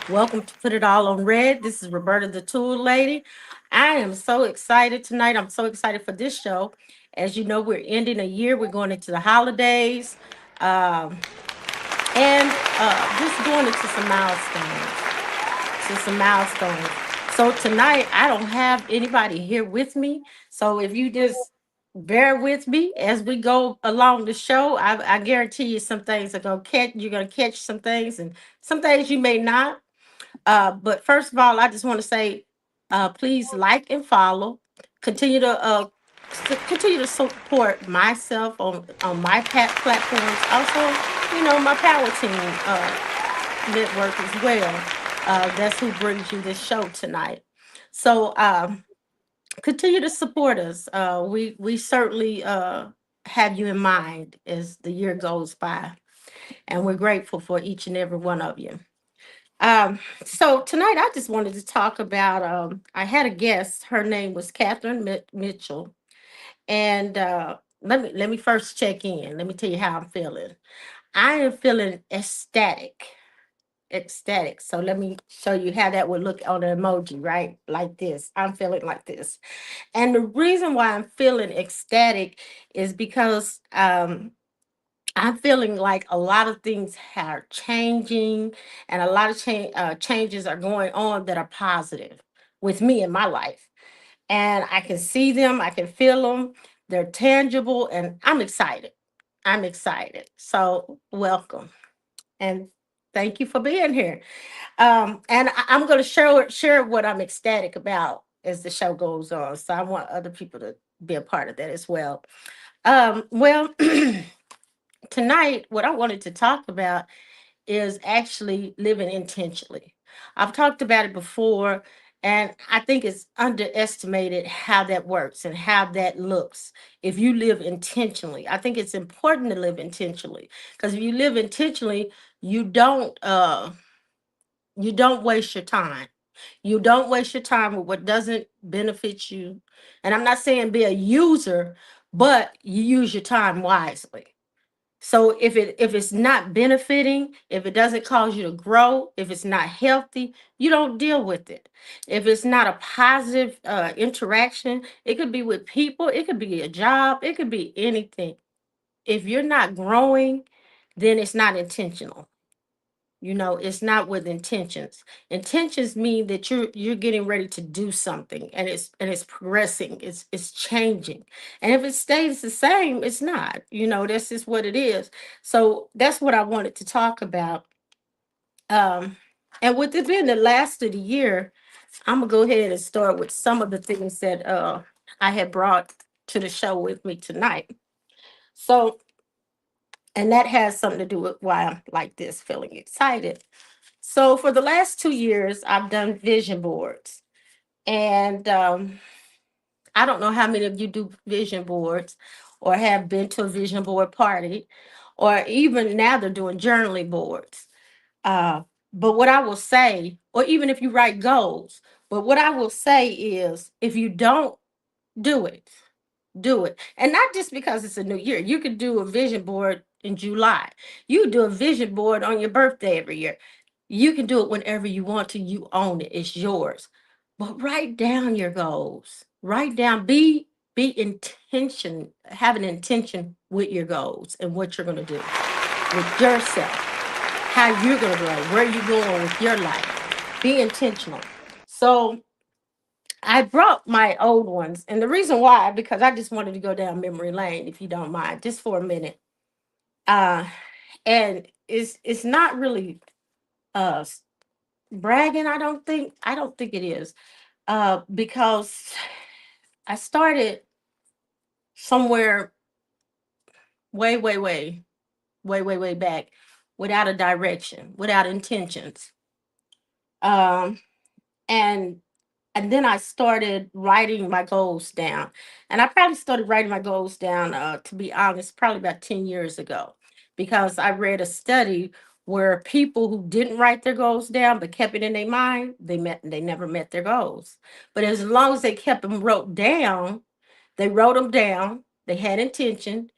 Welcome to Put It All on Red. This is Roberta the Tool Lady. I am so excited tonight. I'm so excited for this show. As you know, we're ending a year. We're going into the holidays, um, and just going into some milestones. Some milestones. So tonight, I don't have anybody here with me. So if you just bear with me as we go along the show, I guarantee you some things are gonna catch. You're gonna catch some things, and some things you may not. But first of all, I just want to say, please like and follow. Continue to continue to support myself on my platforms. Also, my Power Team network as well. That's who brings you this show tonight. So continue to support us. We certainly have you in mind as the year goes by, and we're grateful for each and every one of you. So tonight I just wanted to talk about. I had a guest. Her name was Catherine Mitchell, and let me first check in. Let me tell you how I'm feeling. I am feeling ecstatic. Ecstatic. So let me show you how that would look on an emoji, right? Like this. I'm feeling like this. And the reason why I'm feeling ecstatic is because I'm feeling like a lot of things are changing, and a lot of changes are going on that are positive with me in my life. And I can see them, I can feel them, they're tangible, and I'm excited. I'm excited. So, welcome and thank you for being here. And I'm going to share what I'm ecstatic about as the show goes on. So, I want other people to be a part of that as well. Well, tonight, what I wanted to talk about is actually living intentionally. I've talked about it before, and I think it's underestimated how that works and how that looks if you live intentionally. I think it's important to live intentionally because if you live intentionally, you don't uh you don't waste your time. You don't waste your time with what doesn't benefit you. And I'm not saying be a user, but you use your time wisely. So if it's not benefiting, if it doesn't cause you to grow, if it's not healthy, you don't deal with it. If it's not a positive interaction, it could be with people, it could be a job, it could be anything. If you're not growing, then it's not intentional. It's not with intentions. Intentions mean that you're getting ready to do something, and it's progressing, it's changing. And if it stays the same, it's not. That's just what it is. So that's what I wanted to talk about. Um and with it being the last of the year, I'm gonna go ahead and start with some of the things that I had brought to the show with me tonight. So, and that has something to do with why I'm like this, feeling excited. So for the last 2 years, I've done vision boards, and I don't know how many of you do vision boards, or have been to a vision board party, or even now they're doing journaling boards. Uh, but what I will say, or even if you write goals, but what I will say is, if you don't do it, do it. And not just because it's a new year. You could do a vision board in July. You do a vision board on your birthday every year. You can do it whenever you want to. You own it. It's yours. But write down your goals. Write down, be intention, have an intention with your goals and what you're going to do with yourself, how you're going to grow, where you're going with your life. Be intentional. So I brought my old ones, and the reason why, because I just wanted to go down memory lane, if you don't mind, just for a minute. Uh, and it's not really bragging. I don't think it is. Because I started somewhere way, way, way, way, way, way back, without a direction, without intentions. Um, and and then I started writing my goals down. And I probably started writing my goals down, to be honest, probably about 10 years ago, because I read a study where people who didn't write their goals down but kept it in their mind, they never met their goals. But as long as they kept them wrote down, they wrote them down, they had intention,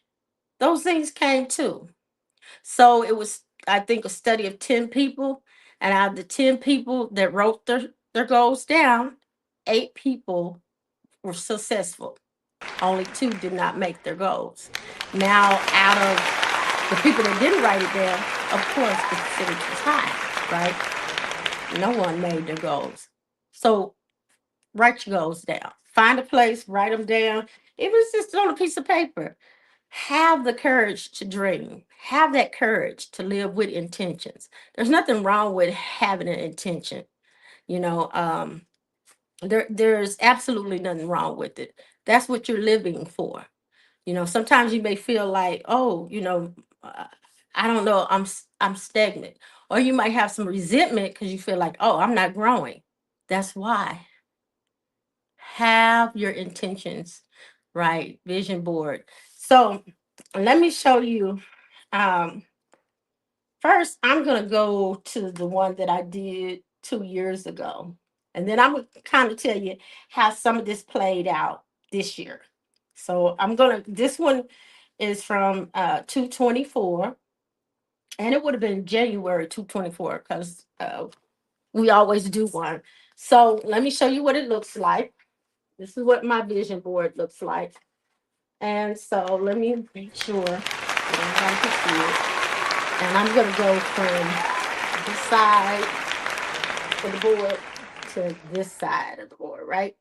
those things came too. So it was, I think, a study of 10 people. And out of the 10 people that wrote their goals down, 8 people were successful. Only 2 did not make their goals. Now, out of the people that didn't write it down, of course, the percentage was high, right? No one made their goals. So write your goals down. Find a place, write them down. Even if it's just on a piece of paper. Have the courage to dream. Have that courage to live with intentions. There's nothing wrong with having an intention. You know, there's absolutely nothing wrong with it. That's what you're living for. Sometimes you may feel like, oh, uh, I don't know, I'm stagnant, or you might have some resentment because you feel like, oh, I'm not growing. That's why have your intentions right, vision board. So let me show you. Um, First, I'm gonna go to the one that I did 2 years ago, and then I'm gonna kind of tell you how some of this played out this year. So this one is from 224, and it would have been January 224 because we always do one. So let me show you what it looks like. This is what my vision board looks like. And so let me make sure that everybody can see it. And I'm going to go from this side of the board to this side of the board, right?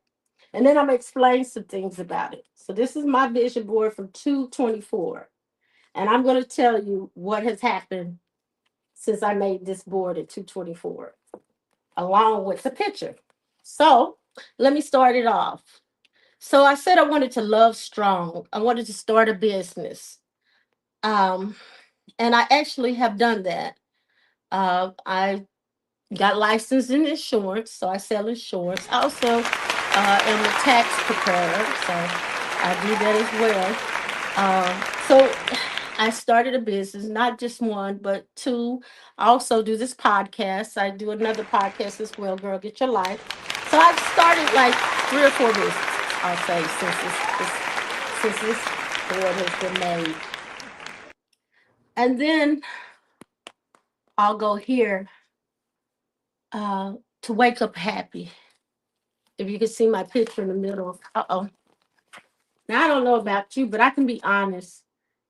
And then I'm going to explain some things about it. So this is my vision board from 224. And I'm going to tell you what has happened since I made this board at 224, along with the picture. So let me start it off. So I said I wanted to love strong. I wanted to start a business. Um, and I actually have done that. I got licensed in insurance, so I sell insurance. I also am a tax preparer, so I do that as well. So I started a business, not just one, but 2. I also do this podcast. I do another podcast as well, Girl Get Your Life. So I've started like 3 or 4 businesses, I'll say, since this board has been made. And then I'll go here to wake up happy. If you can see my picture in the middle. Uh-oh. Now, I don't know about you, but I can be honest.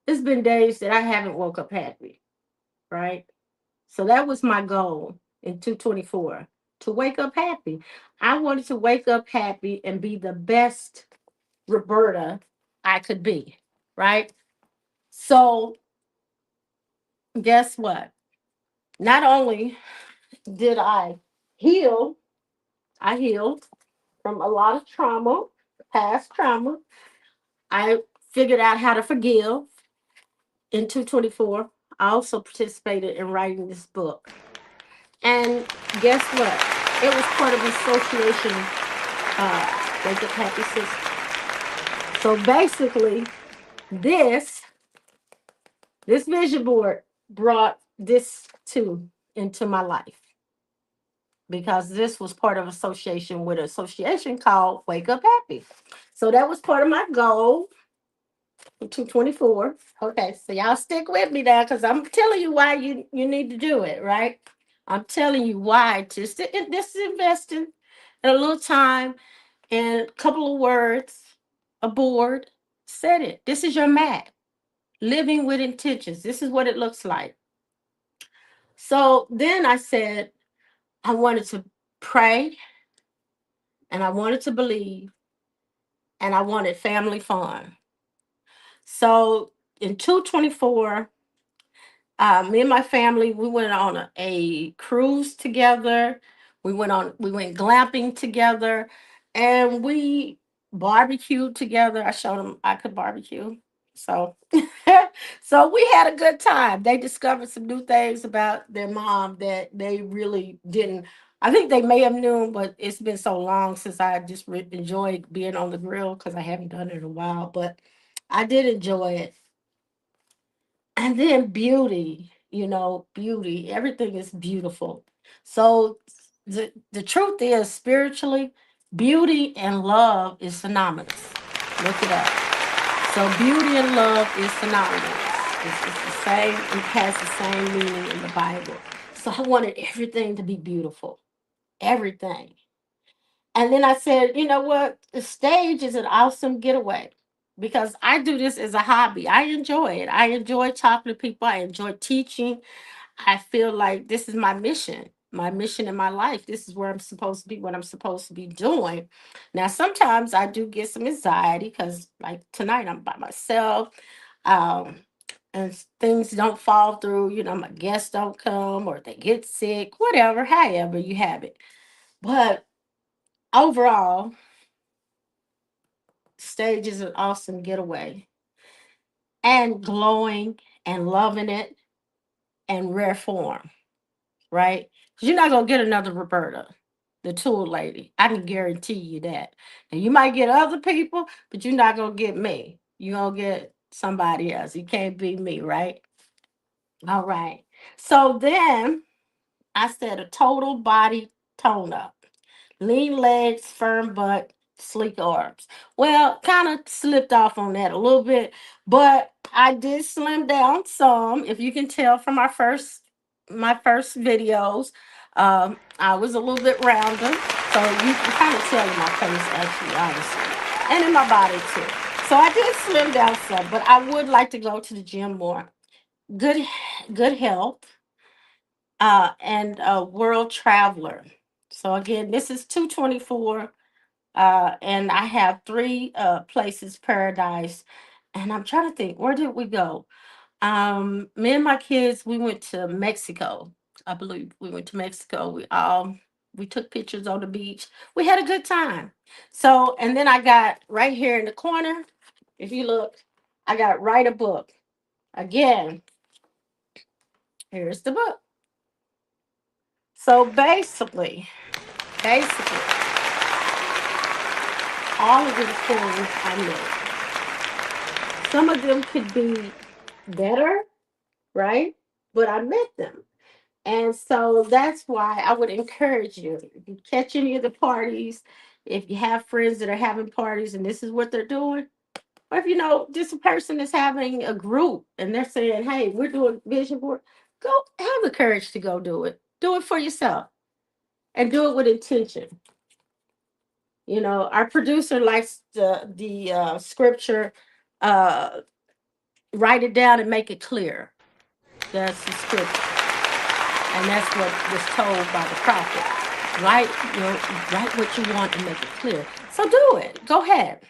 It's been days that I haven't woke up happy, right? So that was my goal in 224, to wake up happy. I wanted to wake up happy and be the best Roberta I could be, right? So guess what? Not only did I healed from a lot of trauma, past trauma. I figured out how to forgive in 224. I also participated in writing this book. And guess what? It was part of the association, Wake Up Happy Sister. So basically, this this vision board brought this too into my life, because this was part of association with an association called Wake Up Happy. So that was part of my goal. 224. Okay, so y'all stick with me now, because I'm telling you why you need to do it, right? I'm telling you why. Just this is investing in a little time and a couple of words, a board. Set it. This is your map. Living with intentions. This is what it looks like. So then I said I wanted to pray, and I wanted to believe, and I wanted family fun. So in 224, me and my family, we went on a cruise together. We went glamping together, and we barbecued together. I showed them I could barbecue. So so we had a good time. They discovered some new things about their mom that they really didn't. I think they may have known, but it's been so long since I just enjoyed being on the grill, because I haven't done it in a while. But I did enjoy it. And then beauty, beauty, everything is beautiful. So the truth is, spiritually, beauty and love is synonymous. Look it up. So beauty and love is synonymous. It's the same, it has the same meaning in the Bible. So I wanted everything to be beautiful, everything. And then I said, you know what? The stage is an awesome getaway because I do this as a hobby. I enjoy it. I enjoy talking to people. I enjoy teaching. I feel like this is my mission in my life. This is where I'm supposed to be, what I'm supposed to be doing. Now, sometimes I do get some anxiety because, like tonight, I'm by myself. Um, and things don't fall through, my guests don't come or they get sick, whatever, however you have it. But overall, stage is an awesome getaway and glowing and loving it and rare form, right? Because you're not going to get another Roberta, the tool lady. I can guarantee you that. And you might get other people, but you're not going to get me. You're going to get somebody else. You can't be me, right? All right. So then I said a total body tone up. Lean legs, firm butt, sleek arms. Well, kind of slipped off on that a little bit, but I did slim down some. If you can tell from my first videos, I was a little bit rounder, so you can kind of tell in my face actually, honestly, and in my body too. So I did slim down some, but I would like to go to the gym more. Good, good health, and a world traveler. So again, this is 224, and I have three places paradise. And I'm trying to think, where did we go? Me and my kids, we went to Mexico. I believe we went to Mexico. We took pictures on the beach. We had a good time. So, and then I got right here in the corner, if you look, I got write a book. Again, here's the book. So basically, all of these things I know. Some of them could be better, right? But I met them. And so that's why I would encourage you. If you catch any of the parties, if you have friends that are having parties and this is what they're doing, or if you know this person is having a group and they're saying, hey, we're doing vision board, go have the courage to go do it. Do it for yourself and do it with intention. Our producer likes the scripture, uh, write it down and make it clear. That's the scripture. And that's what was told by the prophet. Write what you want and make it clear. So do it. Go ahead.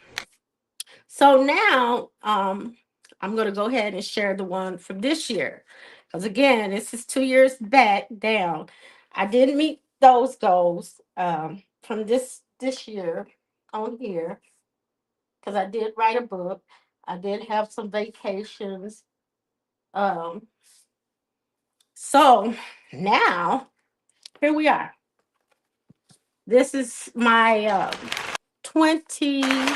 So now, I'm going to go ahead and share the one from this year. Because again, this is 2 years back down. I didn't meet those goals, from this year on here, because I did write a book. I did have some vacations. Um, so now here we are. This is my 2025,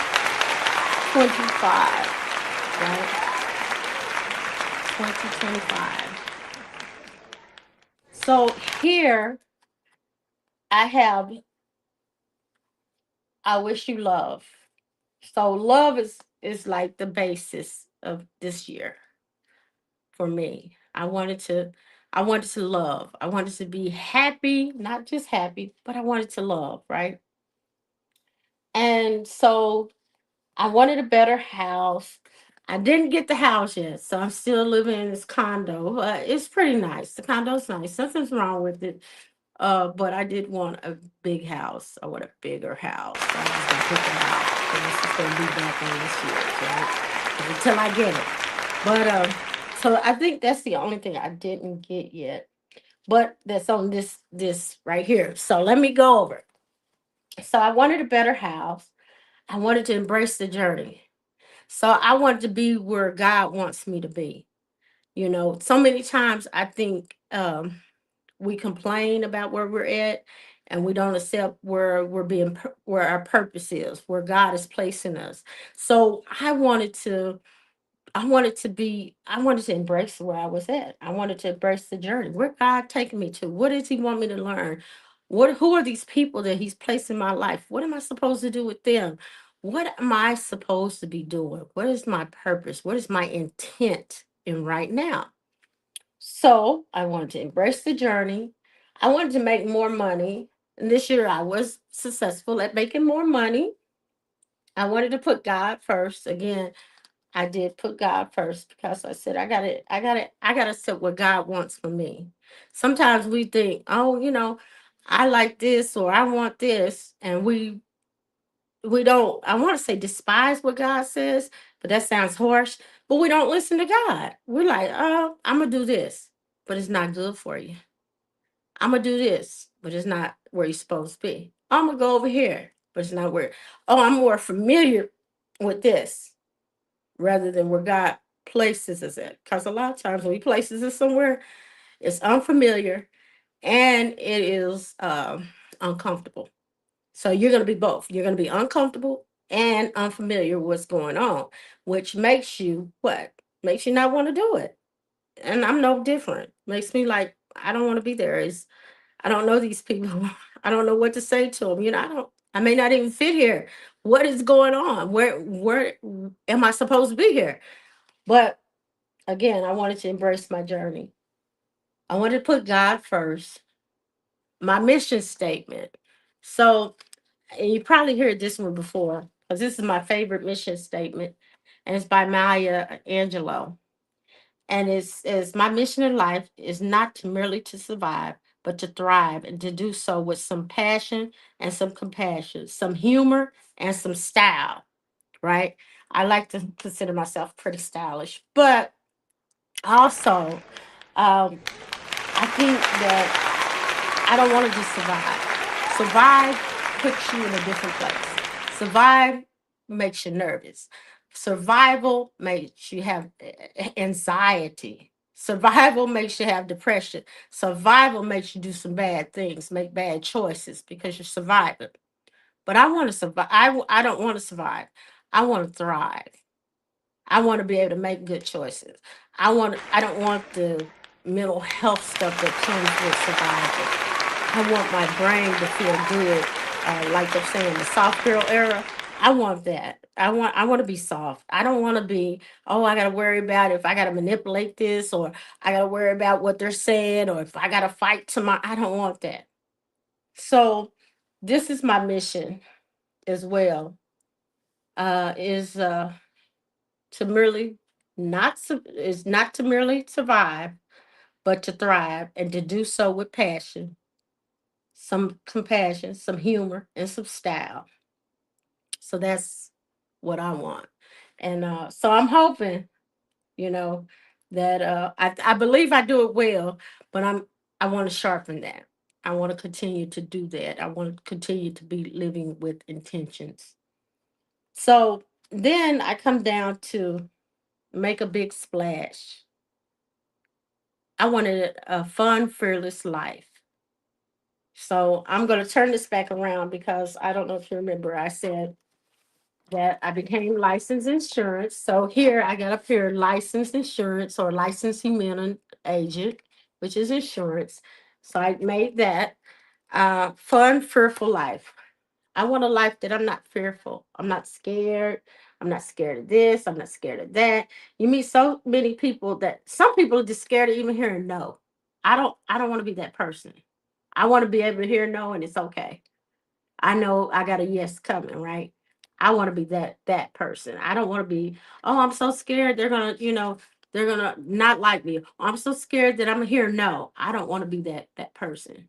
right? 2025. So here I have I wish you love. So love is like the basis of this year for me. I wanted to love. I wanted to be happy, not just happy, but I wanted to love, right? And so I wanted a better house. I didn't get the house yet, so I'm still living in this condo. It's pretty nice. The condo's nice. Nothing's wrong with it. But I did want a big house. I want a bigger house. I'm just gonna pick a house, and this is gonna be back on this year, right? Until I get it. But so I think that's the only thing I didn't get yet. But that's on this right here. So let me go over it. So I wanted a better house. I wanted to embrace the journey. So I wanted to be where God wants me to be. So many times I think, we complain about where we're at and we don't accept where our purpose is, where God is placing us. So I wanted to embrace where I was at. I wanted to embrace the journey. Where God taking me to? What does He want me to learn? Who are these people that He's placed in my life? What am I supposed to do with them? What am I supposed to be doing? What is my purpose? What is my intent in right now? So I wanted to embrace the journey. I wanted to make more money. And this year I was successful at making more money. I wanted to put God first. Again, I did put God first because I said I gotta set what God wants for me. Sometimes we think, oh, I like this or I want this, and we don't, I want to say despise what God says, but that sounds harsh. But we don't listen to God. We're like, oh, I'm gonna do this, but it's not good for you. I'm gonna do this, but it's not where you're supposed to be. I'm gonna go over here, but it's not where. Oh, I'm more familiar with this rather than where God places us at. Because a lot of times when He places us somewhere, it's unfamiliar and it is uncomfortable. So you're going to be both. You're going to be uncomfortable and unfamiliar with what's going on, which makes you what? Makes you not want to do it. And I'm no different. Makes me like I don't want to be there. Is I don't know these people. I don't know what to say to them. I don't. I may not even fit here. What is going on? Where am I supposed to be here? But again, I wanted to embrace my journey. I wanted to put God first. My mission statement. So, and you probably heard this one before because this is my favorite mission statement, and it's by Maya Angelou. And it's my mission in life is not to merely to survive, but to thrive and to do so with some passion and some compassion, some humor and some style. Right? I like to consider myself pretty stylish, but also, um, I think that I don't want to just survive. Survive puts you in a different place. Survive makes you nervous. Survival makes you have anxiety. Survival makes you have depression. Survival makes you do some bad things, make bad choices because you're surviving. But I want to survive. I don't want to survive. I want to thrive. I want to be able to make good choices. I don't want the mental health stuff that comes with survival. I want my brain to feel good. Like they're saying, the soft girl era. I want that. I want to be soft. I don't want to be, oh, I gotta worry about if I gotta manipulate this or I gotta worry about what they're saying or if I gotta fight tomorrow. I don't want that. So this is my mission as well. Is to merely is not to merely survive, but to thrive and to do so with passion, some compassion, some humor, and some style. So that's what I want. And so I'm hoping, you know, that I believe I do it well, but I want to sharpen that. I want to continue to do that. I want to continue to be living with intentions. So then I come down to make a big splash. I wanted a fun, fearless life. So I'm going to turn this back around because I don't know if you remember, I said that I became licensed insurance. So here I got up here licensed insurance or licensed human agent, which is insurance. So I made that fun, fearful life. I want a life that I'm not fearful. I'm not scared. I'm not scared of this. I'm not scared of that. You meet so many people that some people are just scared of even hearing no. I don't want to be that person. I want to be able to hear no and it's okay. I know I got a yes coming, right? I want to be that person. I don't want to be, oh, I'm so scared they're gonna, they're gonna not like me. I'm so scared that I'm gonna hear no. I don't want to be that person.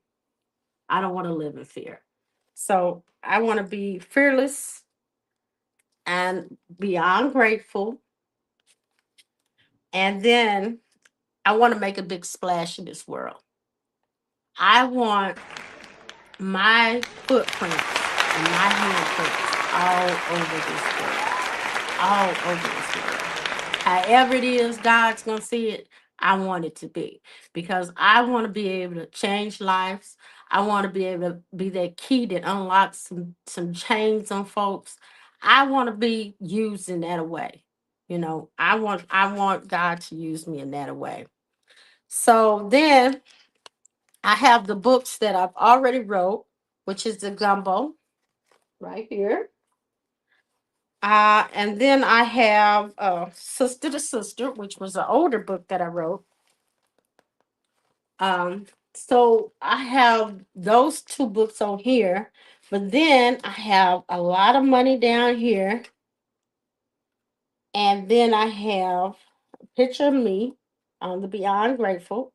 I don't want to live in fear. So I want to be fearless and beyond grateful. And then I want to make a big splash in this world. I want my footprints and my handprints all over this world. All over this world. However it is God's gonna see it, I want it to be. Because I want to be able to change lives. I want to be able to be that key that unlocks some chains on folks. I want to be used in that way. I want God to use me in that way. So then I have the books that I've already wrote, which is the gumbo right here. And then I have Sister to Sister, which was an older book that I wrote. Um, so I have those two books on here, but then I have a lot of money down here, and then I have a picture of me on the Beyond Grateful.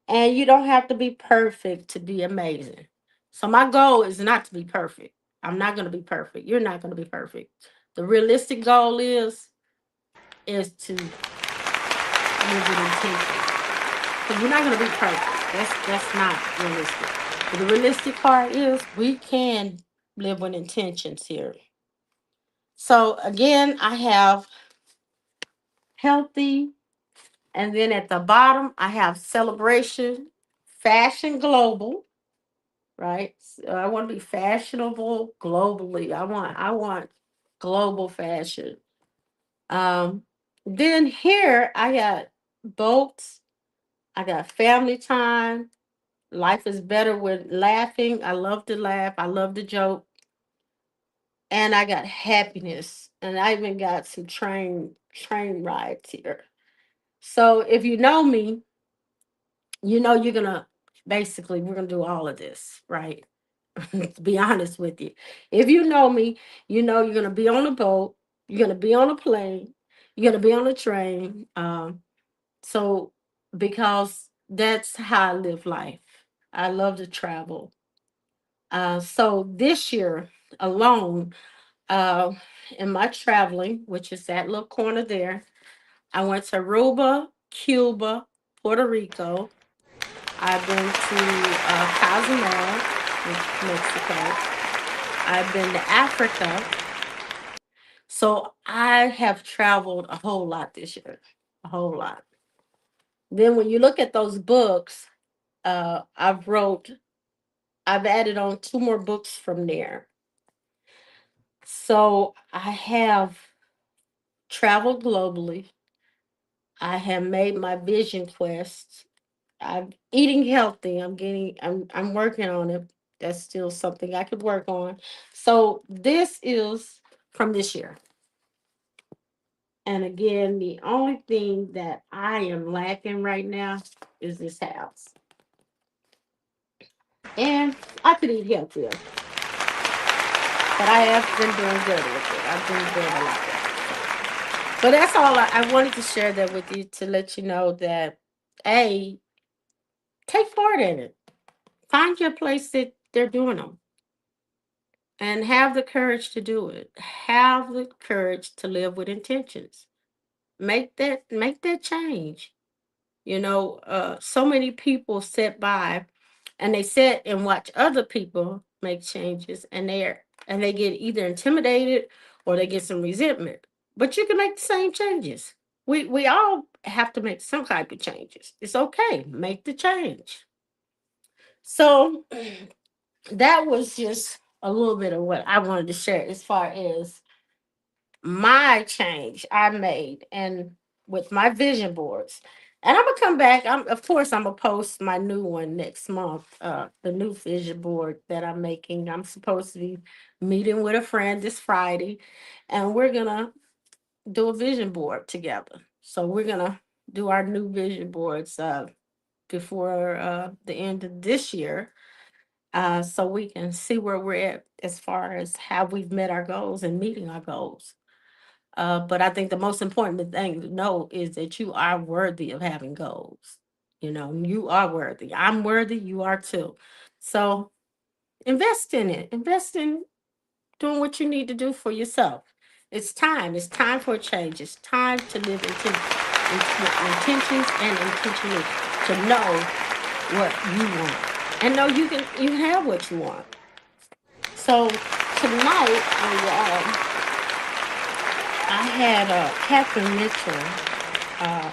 And you don't have to be perfect to be amazing. So my goal is not to be perfect. I'm not going to be perfect. You're not going to be perfect. The realistic goal is to live with intentions. Because we're not going to be perfect. That's not realistic. But the realistic part is we can live with intentions here. So again, I have healthy, and then at the bottom I have celebration, fashion global, right? So I want to be fashionable globally. I want global fashion. Um, then here I got boats. I got family time. Life is better with laughing. I love to laugh. I love to joke. And I got happiness. And I even got some train rides here. So if you know me, you know you're gonna basically we're gonna do all of this, right? To be honest with you. If you know me, you know you're gonna be on a boat, you're gonna be on a plane, you're gonna be on a train. So because that's how I live life. I love to travel. So this year alone, uh, in my traveling, which is that little corner there, I went to Aruba, Cuba, Puerto Rico. I've been to Cozumel, which is Mexico. I've been to Africa. So I have traveled a whole lot this year, a whole lot. Then when you look at those books, I've added on two more books from there. So I have traveled globally. I have made my vision quest. I'm eating healthy. I'm working on it. That's still something I could work on. So this is from this year. And again, the only thing that I am lacking right now is this house. And I could eat healthier, but I have been doing good with it. I've been doing a lot with it. So, but that's all I wanted to share that with you to let you know that, A, take part in it. Find your place that they're doing them and have the courage to do it. Have the courage to live with intentions. Make that change. So many people sit by and they sit and watch other people make changes, and they get either intimidated or they get some resentment. But you can make the same changes. We all have to make some type of changes. It's okay. Make the change. So that was just a little bit of what I wanted to share as far as my change I made and with my vision boards. And I'm gonna come back. I'm gonna post my new one next month. The new vision board that I'm making. I'm supposed to be meeting with a friend this Friday, and we're gonna do a vision board together. So we're gonna do our new vision boards before the end of this year, so we can see where we're at as far as how we've met our goals and meeting our goals. But I think the most important thing to know is that you are worthy of having goals. You are worthy. I'm worthy. You are too. So invest in it. Invest in doing what you need to do for yourself. It's time. It's time for a change. It's time to live with intentions and intentionally to know what you want and know you can have what you want. So tonight, I had Catherine Mitchell, uh,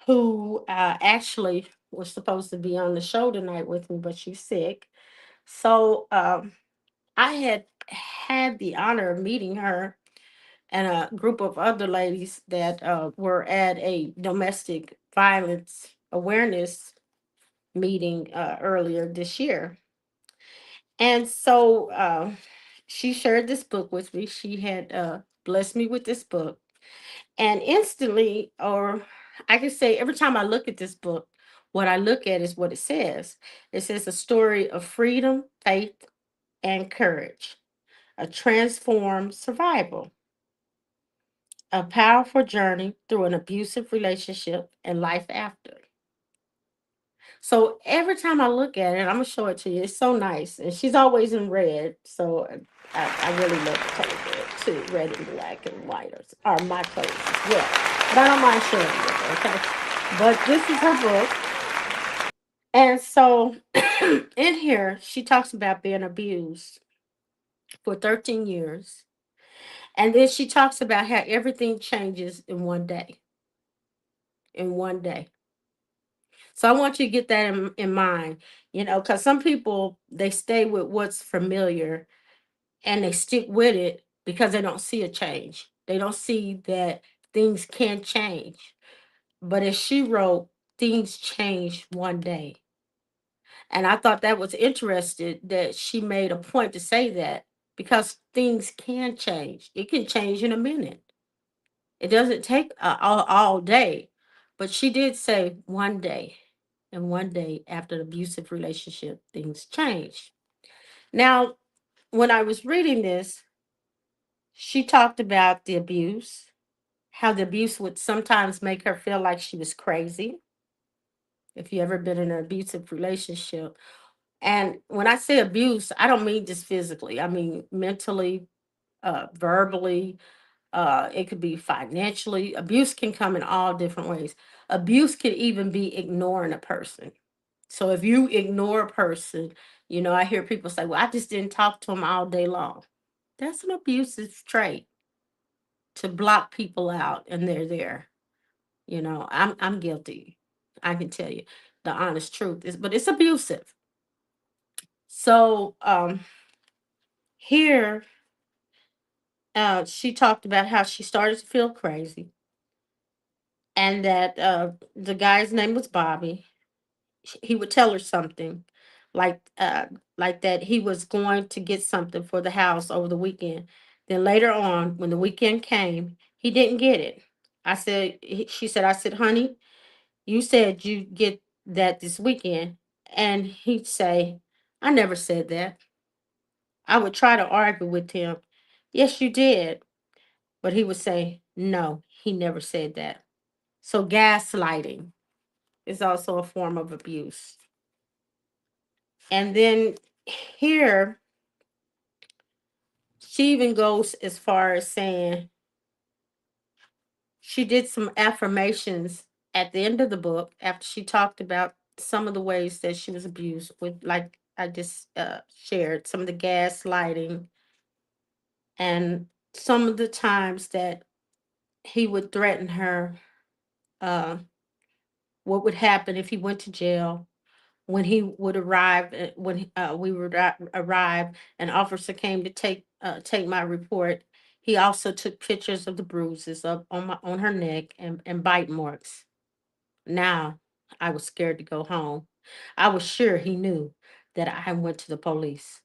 who actually was supposed to be on the show tonight with me, but she's sick. So I had the honor of meeting her and a group of other ladies that were at a domestic violence awareness meeting earlier this year. And so she shared this book with me. She had blessed me with this book. And instantly, or I can say every time I look at this book, What I look at is what it says. It says a story of freedom, faith, and courage, a transformed survival, a powerful journey through an abusive relationship and life after. So every time I look at it, I'm gonna show it to you. It's so nice, and she's always in red. So I really love the color red too, red and black and white are my colors as well. But I don't mind sharing with her. Okay, but this is her book, and so in here she talks about being abused for 13 years, and then she talks about how everything changes in one day. In one day. So I want you to get that in mind, because some people they stay with what's familiar and they stick with it because they don't see a change. They don't see that things can change. But as she wrote, things change one day. And I thought that was interesting that she made a point to say that because things can change. It can change in a minute. It doesn't take all day. But she did say one day. And one day after the abusive relationship, things changed. Now, when I was reading this, she talked about the abuse, how the abuse would sometimes make her feel like she was crazy. If you ever been in an abusive relationship. And when I say abuse, I don't mean just physically. I mean mentally, verbally, it could be financially. Abuse can come in all different ways. Abuse can even be ignoring a person. So if you ignore a person, I hear people say, well, I just didn't talk to him all day long. That's an abusive trait to block people out and they're there. I'm guilty. I can tell you the honest truth is, but it's abusive. So here she talked about how she started to feel crazy and that the guy's name was Bobby. He would tell her something like like that he was going to get something for the house over the weekend. Then later on, when the weekend came, he didn't get it. She said, I said, honey, you said you get that this weekend. And he'd say, I never said that. I would try to argue with him. Yes, you did. But he would say, no, he never said that. So gaslighting is also a form of abuse. And then here, she even goes as far as saying she did some affirmations at the end of the book after she talked about some of the ways that she was abused with, like I just shared, some of the gaslighting and some of the times that he would threaten her, uh, what would happen if he went to jail, when he would arrive, we would arrive, an officer came to take my report. He also took pictures of the bruises up on her neck and bite marks. Now I was scared to go home. I was sure he knew that I went to the police.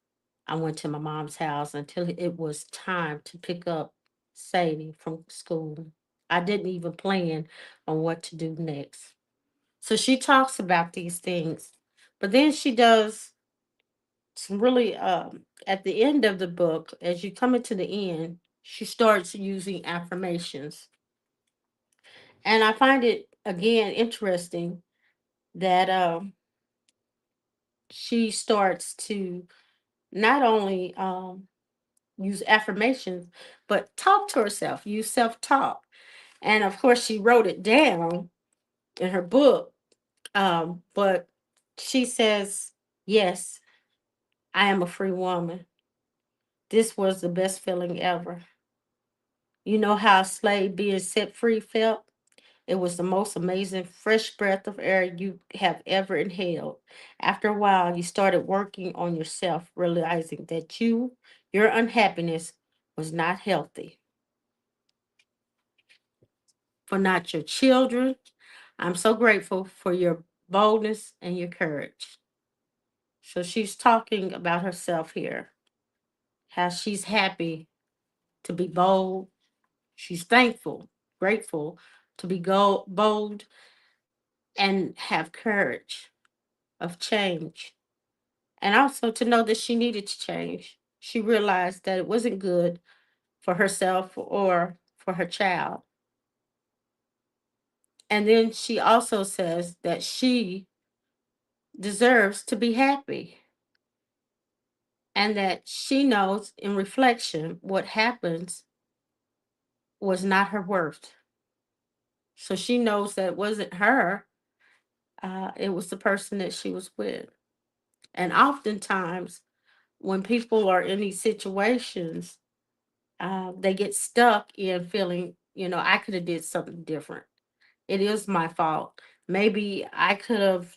I went to my mom's house until it was time to pick up Sadie from school. I didn't even plan on what to do next. So she talks about these things, but then she does some really, at the end of the book, as you come into the end, she starts using affirmations. And I find it again interesting that she starts to not only use affirmations, but talk to herself, use self talk. And of course, she wrote it down in her book. But she says, yes, I am a free woman. This was the best feeling ever. You know how a slave being set free felt? It was the most amazing fresh breath of air you have ever inhaled. After a while, you started working on yourself, realizing that your unhappiness was not healthy for not your children. I'm so grateful for your boldness and your courage. So she's talking about herself here, how she's happy to be bold. She's thankful, grateful to be bold, and have courage of change. And also to know that she needed to change. She realized that it wasn't good for herself or for her child. And then she also says that she deserves to be happy and that she knows in reflection what happens was not her worth. So she knows that it wasn't her, it was the person that she was with. And oftentimes, when people are in these situations, they get stuck in feeling, I could have did something different. It is my fault. Maybe I could have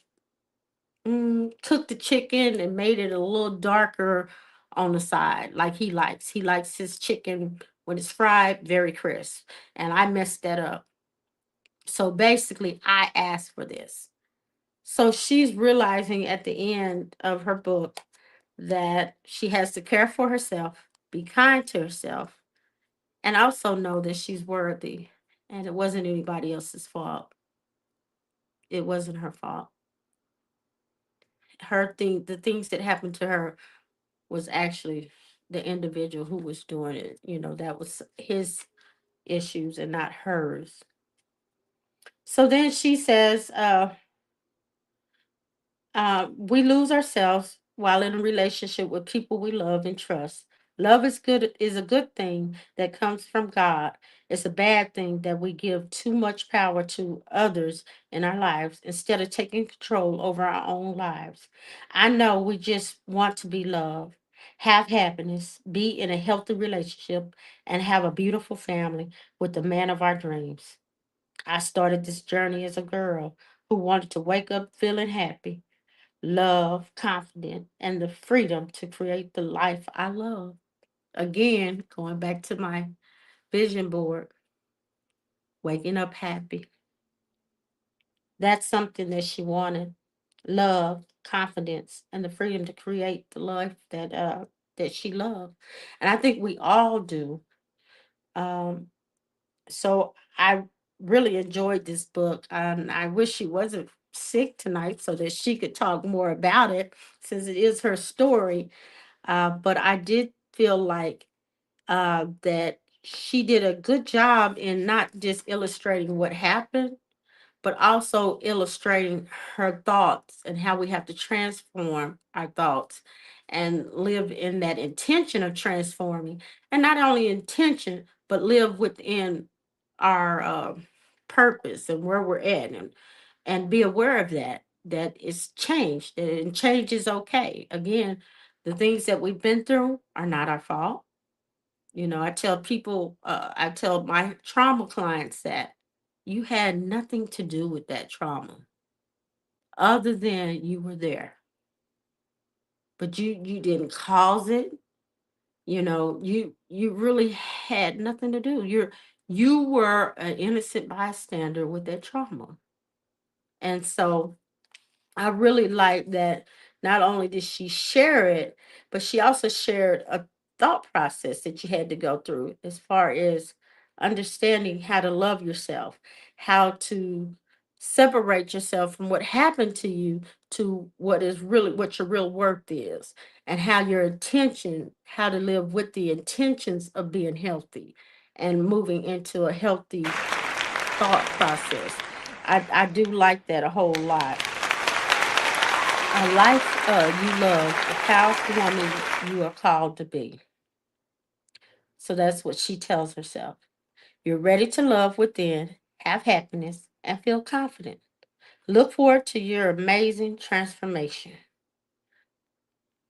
took the chicken and made it a little darker on the side, like he likes. He likes his chicken when it's fried very crisp, and I messed that up. So basically, I asked for this. So she's realizing at the end of her book that she has to care for herself, be kind to herself, and also know that she's worthy. And it wasn't anybody else's fault. It wasn't her fault. The things that happened to her was actually the individual who was doing it. That was his issues and not hers. So then she says, we lose ourselves while in a relationship with people we love and trust. Love is a good thing that comes from God. It's a bad thing that we give too much power to others in our lives instead of taking control over our own lives. I know we just want to be loved, have happiness, be in a healthy relationship, and have a beautiful family with the man of our dreams. I started this journey as a girl who wanted to wake up feeling happy, love, confident, and the freedom to create the life I love. Again, going back to my vision board, waking up happy. That's something that she wanted. Love, confidence, and the freedom to create the life that she loved. And I think we all do. Um, so I really enjoyed this book. I wish she wasn't sick tonight so that she could talk more about it since it is her story. But I did feel like that she did a good job in not just illustrating what happened, but also illustrating her thoughts and how we have to transform our thoughts and live in that intention of transforming. And not only intention, but live within our purpose and where we're at, and be aware of that it's changed, and change is okay. Again, the things that we've been through are not our fault. I tell my trauma clients that you had nothing to do with that trauma other than you were there, but you didn't cause it. You really had nothing to do. You were an innocent bystander with that trauma. And so I really like that not only did she share it, but she also shared a thought process that you had to go through as far as understanding how to love yourself, how to separate yourself from what happened to you to what your real worth is, and how your intention, how to live with the intentions of being healthy and moving into a healthy thought process. I do like that a whole lot. A life you love, the powerful woman you are called to be. So that's what she tells herself. You're ready to love within, have happiness, and feel confident. Look forward to your amazing transformation.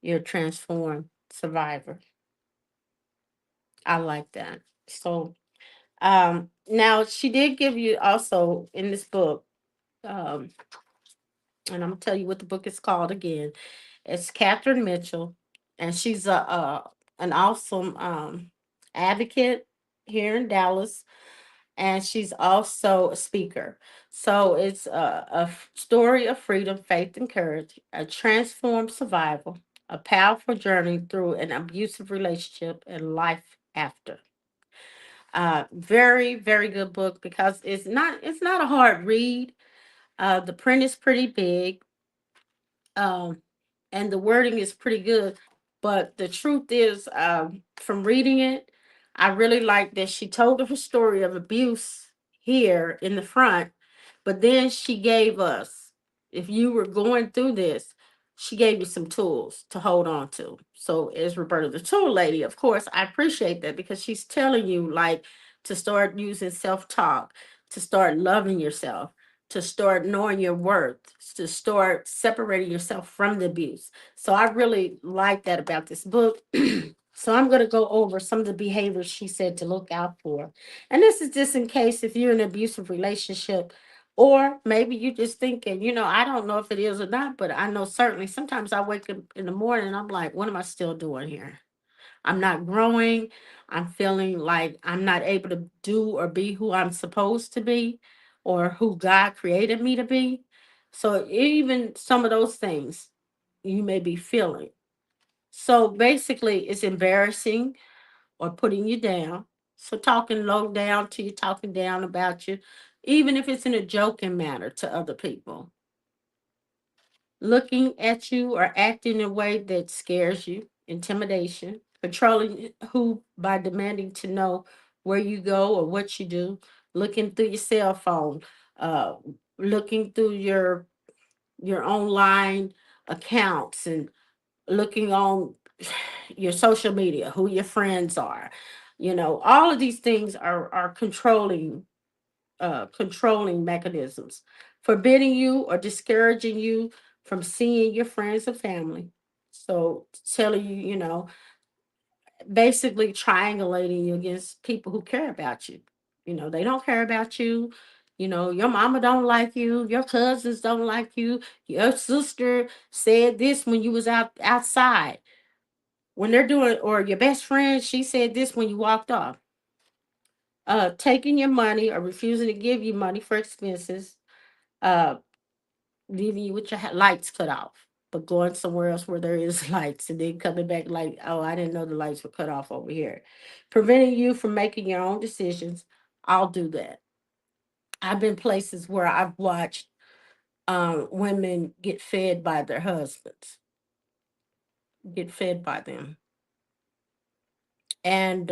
You're a transformed survivor. I like that. So now she did give you also in this book, um, and I'm gonna tell you what the book is called again. It's Catherine Mitchell, and she's a an awesome advocate here in Dallas, and she's also a speaker. So it's story of freedom, faith, and courage, a transformed survival, a powerful journey through an abusive relationship and life after. Very, very good book because it's not a hard read. The print is pretty big, um, and the wording is pretty good. But the truth is, from reading it, I really like that she told her story of abuse here in the front, but then she gave us, if you were going through this, she gave you some tools to hold on to. So, as Roberta the Tool Lady, of course, I appreciate that because she's telling you, like, to start using self talk, to start loving yourself, to start knowing your worth, to start separating yourself from the abuse. So I really like that about this book. So I'm going to go over some of the behaviors she said to look out for. And this is just in case if you're in an abusive relationship, or maybe you just thinking, I don't know if it is or not, but I know certainly sometimes I wake up in the morning and I'm like, what am I still doing here? I'm not growing. I'm feeling like I'm not able to do or be who I'm supposed to be or who God created me to be. So even some of those things you may be feeling. So basically, it's embarrassing or putting you down. So talking low down to you, talking down about you, even if it's in a joking manner to other people, looking at you or acting in a way that scares you, intimidation, controlling who by demanding to know where you go or what you do, looking through your cell phone, uh, looking through your online accounts and looking on your social media, who your friends are. All of these things are controlling mechanisms, forbidding you or discouraging you from seeing your friends and family. So telling you, basically triangulating you against people who care about you. They don't care about you. Your mama don't like you. Your cousins don't like you. Your sister said this when you was outside. When they're doing, or your best friend, she said this when you walked off. Taking your money or refusing to give you money for expenses, uh, leaving you with your lights cut off, but going somewhere else where there is lights, and then coming back like, oh, I didn't know the lights were cut off over here. Preventing you from making your own decisions. I'll do that. I've been places where I've watched women get fed by their husbands, get fed by them. And,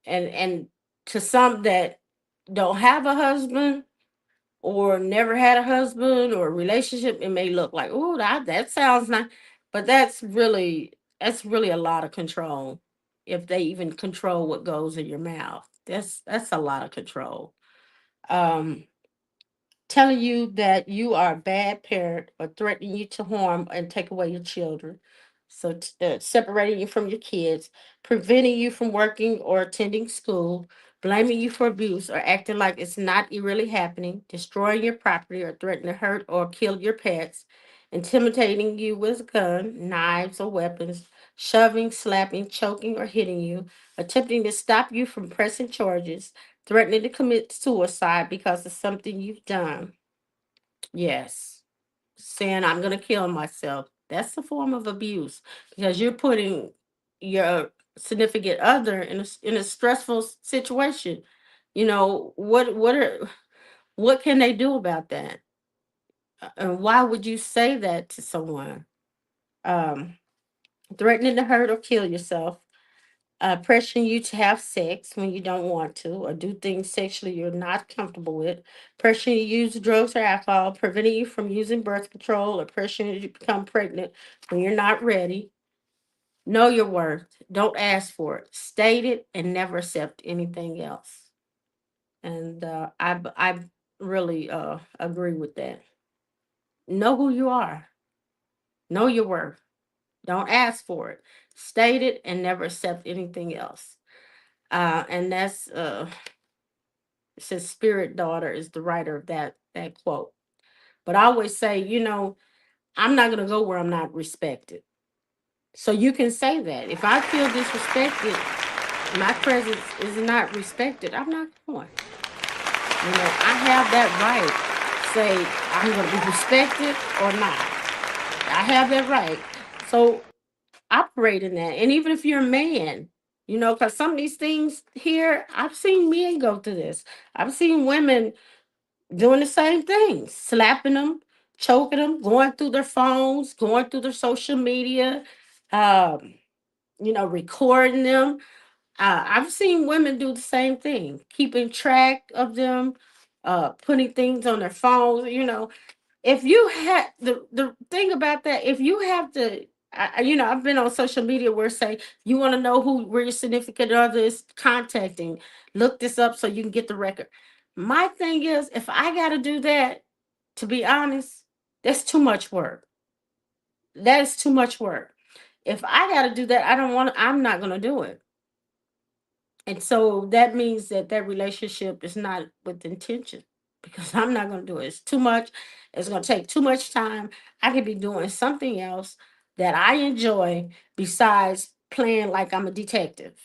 and to some that don't have a husband or never had a husband or a relationship, it may look like, oh, that sounds nice, but that's really a lot of control. If they even control what goes in your mouth, that's a lot of control. Um, Telling you that you are a bad parent or threatening you to harm and take away your children. So, separating you from your kids, preventing you from working or attending school, blaming you for abuse or acting like it's not really happening, destroying your property or threatening to hurt or kill your pets, intimidating you with a gun, knives, or weapons, shoving, slapping, choking, or hitting you, attempting to stop you from pressing charges, threatening to commit suicide because of something you've done. Yes. Saying, I'm going to kill myself. That's a form of abuse because you're putting your significant other in a stressful situation. What can they do about that? And why would you say that to someone? Um, Threatening to hurt or kill yourself, pressuring you to have sex when you don't want to, or do things sexually you're not comfortable with, pressuring you to use drugs or alcohol, preventing you from using birth control, or pressuring you to become pregnant when you're not ready. Know your worth. Don't ask for it. State it and never accept anything else. And I really agree with that. Know who you are. Know your worth. Don't ask for it. State it and never accept anything else. And that's it says Spirit Daughter is the writer of that quote. But I always say, I'm not gonna go where I'm not respected. So you can say that. If I feel disrespected, my presence is not respected, I'm not going. I have that right. Say I'm gonna be respected or not. I have that right. So operate in that. And even if you're a man, because some of these things here, I've seen men go through this. I've seen women doing the same thing, slapping them, choking them, going through their phones, going through their social media, um, recording them. I've seen women do the same thing, keeping track of them, putting things on their phones. If you had the thing about that, if you have to, I've been on social media where say you want to know where your significant other is contacting, look this up so you can get the record. My thing is, if I got to do that, to be honest, that's too much work. That is too much work. If I got to do that, I don't want. I'm not going to do it. And so that means that that relationship is not with intention, because I'm not going to do it. It's too much. It's going to take too much time. I could be doing something else that I enjoy besides playing like I'm a detective.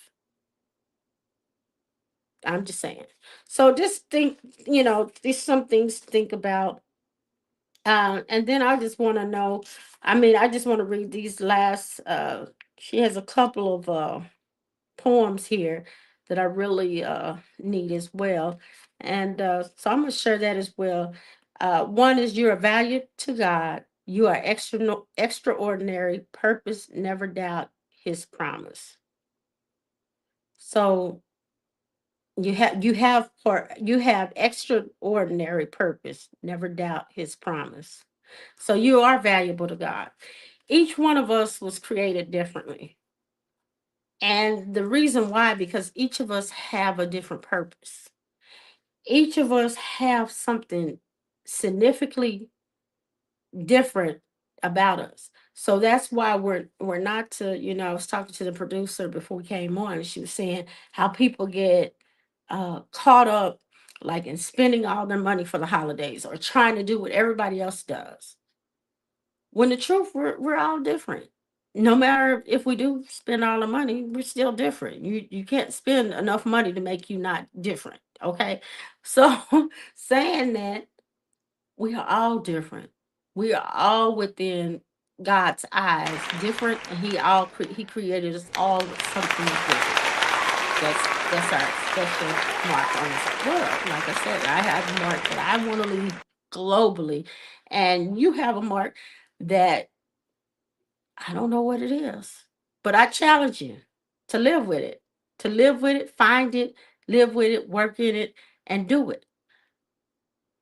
I'm just saying. So just think, these some things to think about. And then I just want to know, I just want to read these last, she has a couple of poems here that I really need as well. And so I'm going to share that as well. One is, you're a value to God. You are extraordinary. Purpose, never doubt his promise. So you have extraordinary purpose. Never doubt his promise. So you are valuable to God. Each one of us was created differently. And the reason why, because each of us have a different purpose. Each of us have something significantly different about us. So that's why we're not to, I was talking to the producer before we came on, and she was saying how people get caught up like in spending all their money for the holidays or trying to do what everybody else does. When the truth, we're all different. No matter if we do spend all the money, we're still different. You can't spend enough money to make you not different. Okay. So saying that, we are all different. We are all within God's eyes different, and he created us all with something different. That's our special mark on this world. Like I said, I have a mark that I want to leave globally, and you have a mark that I don't know what it is, but I challenge you to live with it, find it, live with it, work in it, and do it.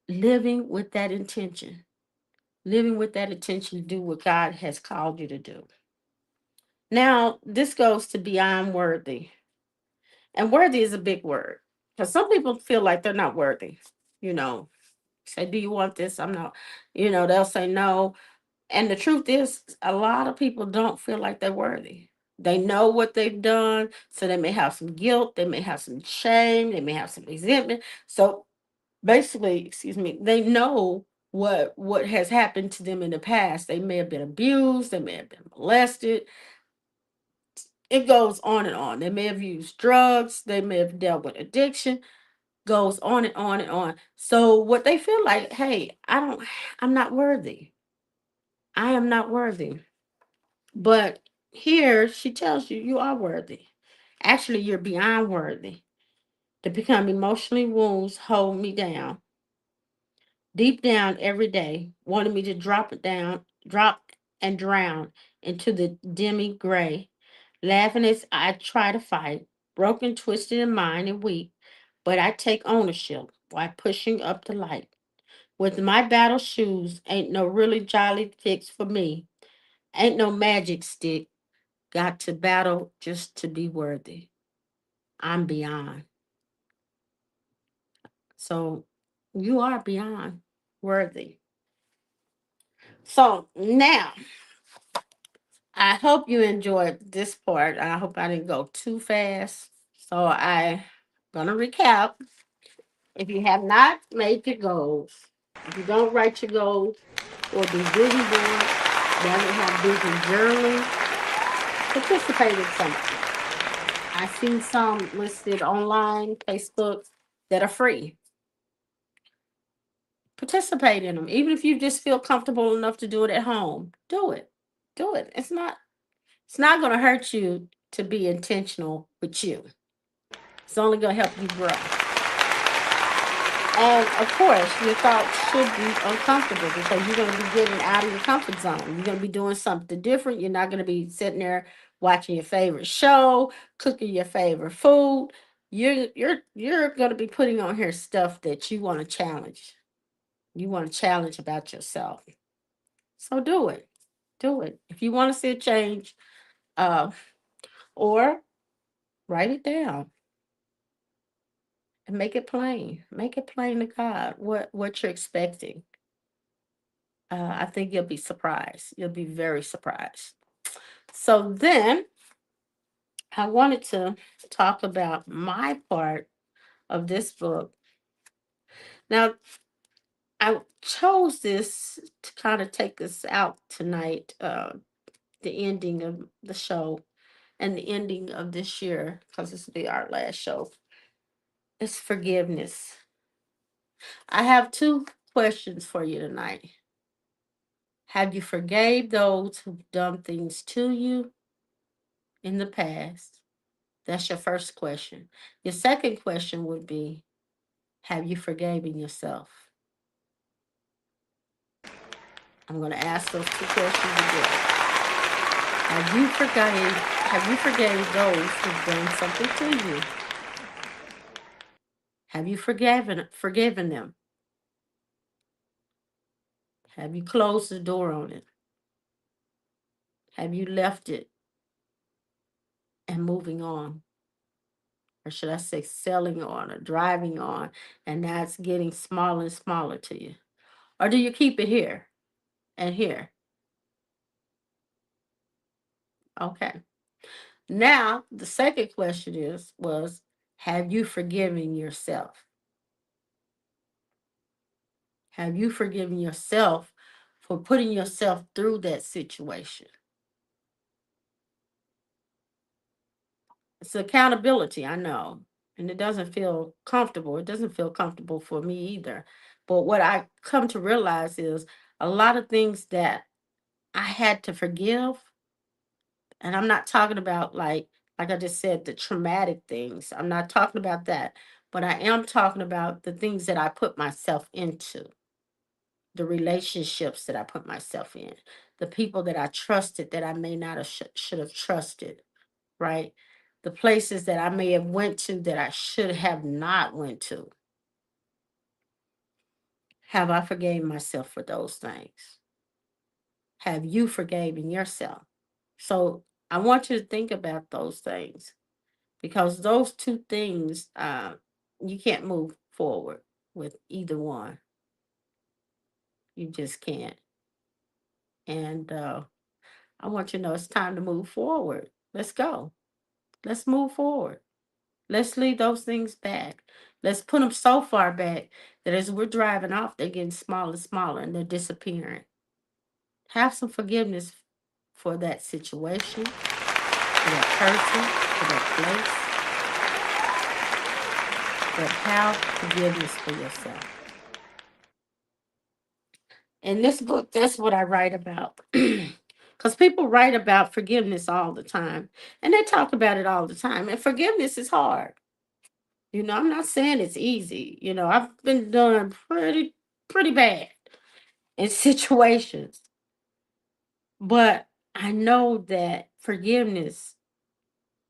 Living with that intention, to do what God has called you to do. Now, this goes to beyond worthy. And worthy is a big word, because some people feel like they're not worthy. You know, say, do you want this? I'm not, they'll say no. And the truth is, a lot of people don't feel like they're worthy. They know what they've done, so they may have some guilt, they may have some shame, they may have some resentment. So basically, excuse me, they know what has happened to them in the past. They may have been abused, they may have been molested. It goes on and on. They may have used drugs, they may have dealt with addiction, goes on and on and on. So what they feel like, hey, I'm not worthy. I am not worthy. But here she tells you, you are worthy. Actually, you're beyond worthy. To become emotionally wounds hold me down, deep down every day, wanting me to drop and drown into the demi gray, laughing as I try to fight, broken, twisted in mind and weak, but I take ownership while pushing up the light. With my battle shoes, ain't no really jolly fix for me. Ain't no magic stick. Got to battle just to be worthy. I'm beyond. So you are beyond worthy. So now, I hope you enjoyed this part. I hope I didn't go too fast. So I'm gonna recap. If you have not made your goals, if you don't write your goals or do vision boards, rather have vision journaling, participate in something. I've seen some listed online, Facebook, that are free. Participate in them. Even if you just feel comfortable enough to do it at home, do it. Do it. It's not going to hurt you to be intentional with you. It's only going to help you grow. And of course, your thoughts should be uncomfortable because you're going to be getting out of your comfort zone. You're going to be doing something different. You're not going to be sitting there watching your favorite show, cooking your favorite food. You're going to be putting on here stuff that you want to challenge. You want to challenge about yourself. So do it. Do it. If you want to see a change, uh, or write it down and make it plain. Make it plain to God what you're expecting. I think you'll be surprised. You'll be very surprised. So then I wanted to talk about my part of this book. Now, I chose this to kind of take us out tonight, the ending of the show and the ending of this year, because this will be our last show. It's forgiveness. I have two questions for you tonight. Have you forgave those who've done things to you in the past? That's your first question. Your second question would be, have you forgiven yourself? I'm going to ask those two questions again. Have you forgave those who've done something to you? Have you forgiven them? Have you closed the door on it? Have you left it and moving on? Or should I say selling on or driving on, and that's getting smaller and smaller to you? Or do you keep it here and here? Okay. Now, the second question was, have you forgiven yourself? Have you forgiven yourself for putting yourself through that situation? It's accountability, I know. And it doesn't feel comfortable. It doesn't feel comfortable for me either. But what I come to realize is a lot of things that I had to forgive, and I'm not talking about like I just said, the traumatic things. I'm not talking about that. But I am talking about the things that I put myself into, the relationships that I put myself in, the people that I trusted that I may not have should have trusted, right? The places that I may have went to that I should have not went to. Have I forgave myself for those things? Have you forgiven yourself? So I want you to think about those things, because those two things, you can't move forward with either one. You just can't. And I want you to know it's time to move forward. Let's go. Let's move forward. Let's leave those things back. Let's put them so far back that as we're driving off, they're getting smaller and smaller and they're disappearing. Have some forgiveness for that situation, for that person, for that place, but have forgiveness for yourself. In this book, that's what I write about. Because people write about forgiveness all the time, and they talk about it all the time. And forgiveness is hard. I'm not saying it's easy. I've been done pretty bad in situations, but I know that forgiveness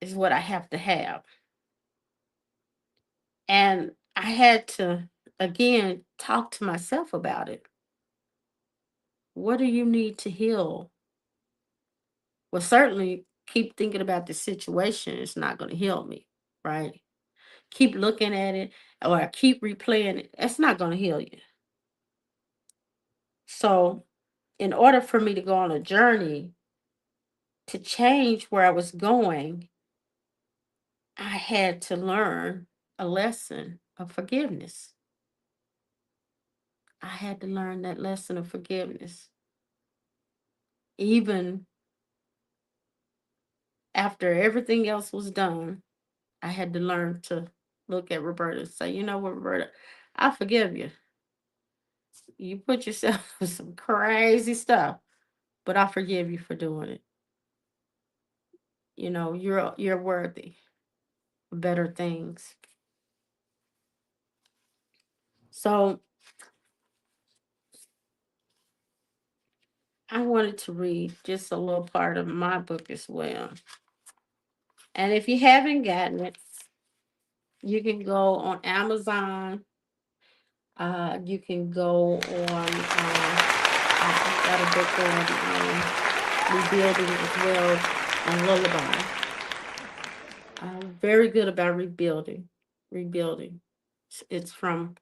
is what I have to have. And I had to, again, talk to myself about it. What do you need to heal? Well, certainly keep thinking about the situation. It's not going to heal me, right? Keep looking at it or keep replaying it. That's not going to heal you. So, in order for me to go on a journey to change where I was going, I had to learn a lesson of forgiveness. I had to learn that lesson of forgiveness. Even after everything else was done, I had to learn to look at Roberta and say, you know what, Roberta, I forgive you. You put yourself in some crazy stuff, but I forgive you for doing it. You're worthy of better things. So I wanted to read just a little part of my book as well. And if you haven't gotten it, you can go on Amazon. You can go on, I've got a book on rebuilding as well on Lullaby. Very good about rebuilding. Rebuilding. It's from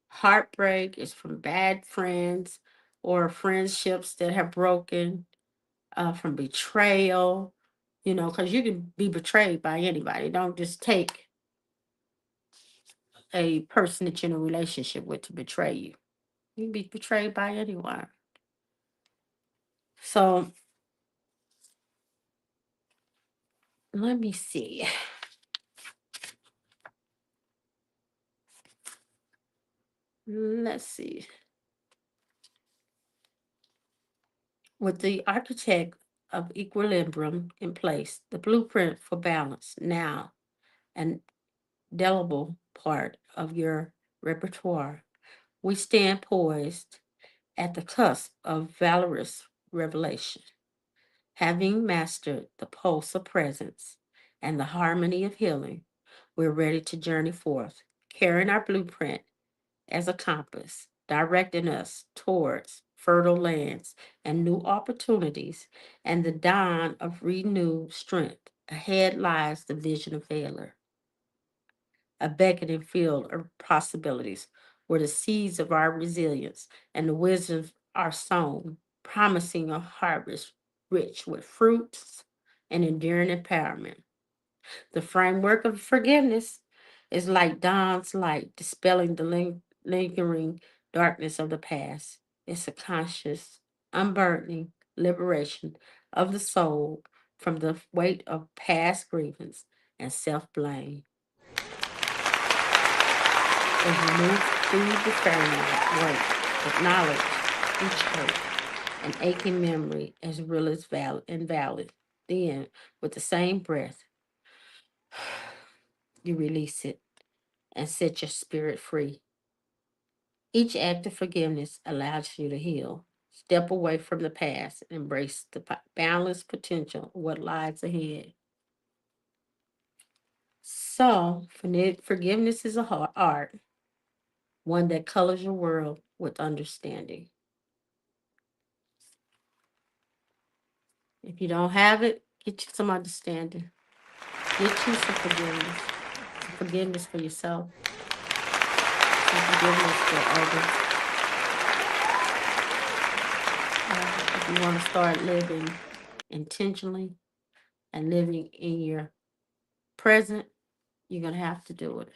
heartbreak, it's from bad friends or friendships that have broken, from betrayal, because you can be betrayed by anybody. Don't just take a person that you're in a relationship with to betray you. You can be betrayed by anyone. So let me see. Let's see. With the architect of equilibrium in place, the blueprint for balance now an indelible part of your repertoire, we stand poised at the cusp of valorous revelation. Having mastered the pulse of presence and the harmony of healing, we're ready to journey forth, carrying our blueprint as a compass, directing us towards fertile lands and new opportunities and the dawn of renewed strength. Ahead lies the vision of Valor, a beckoning field of possibilities where the seeds of our resilience and the wisdom are sown, promising a harvest rich with fruits and enduring empowerment. The framework of forgiveness is like dawn's light, dispelling the lingering darkness of the past. It's a conscious, unburdening liberation of the soul from the weight of past grievance and self blame. As we move through the framework, acknowledge each hurt and aching memory as real as valid and valid. Then, with the same breath, you release it and set your spirit free. Each act of forgiveness allows you to heal, step away from the past, and embrace the boundless potential of what lies ahead. So, forgiveness is a art, one that colors your world with understanding. If you don't have it, get you some understanding. Get you some forgiveness. Some forgiveness for yourself. Some forgiveness for others. If you want to start living intentionally and living in your present, you're going to have to do it.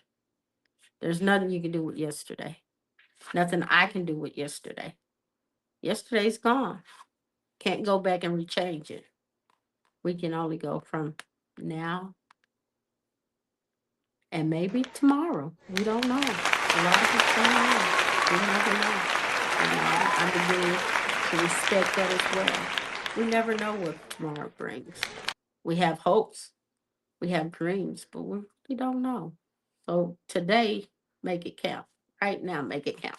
There's nothing you can do with yesterday. Nothing I can do with yesterday. Yesterday's gone. Can't go back and rechange it. We can only go from now and maybe tomorrow. We don't know. A lot of it's going on. We never know. I'm beginning to respect that as well. We never know what tomorrow brings. We have hopes, we have dreams, but we don't know. So today, make it count. Right now, make it count.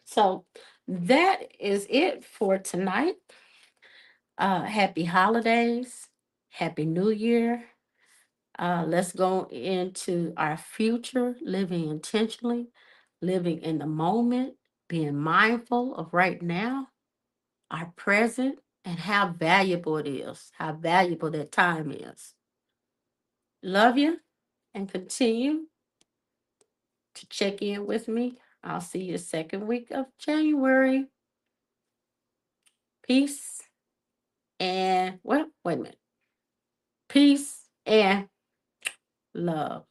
So that is it for tonight. Happy holidays. Happy New Year. Let's go into our future, living intentionally, living in the moment, being mindful of right now, our present, and how valuable it is, how valuable that time is. Love you and continue to check in with me. I'll see you the second week of January. Peace and, well, wait a minute. Peace and love.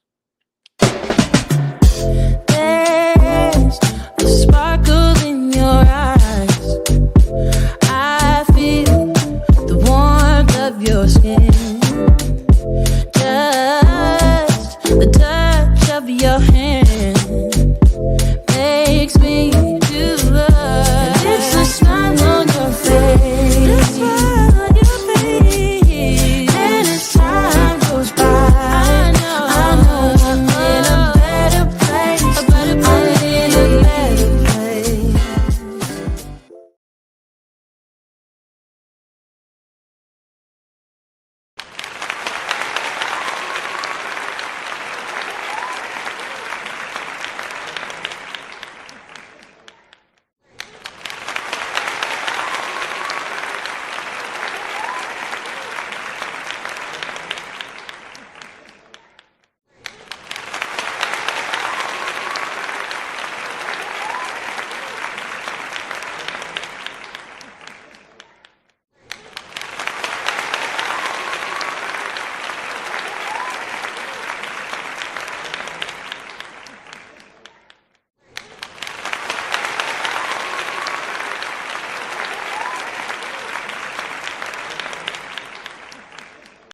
There's a sparkle in your eyes.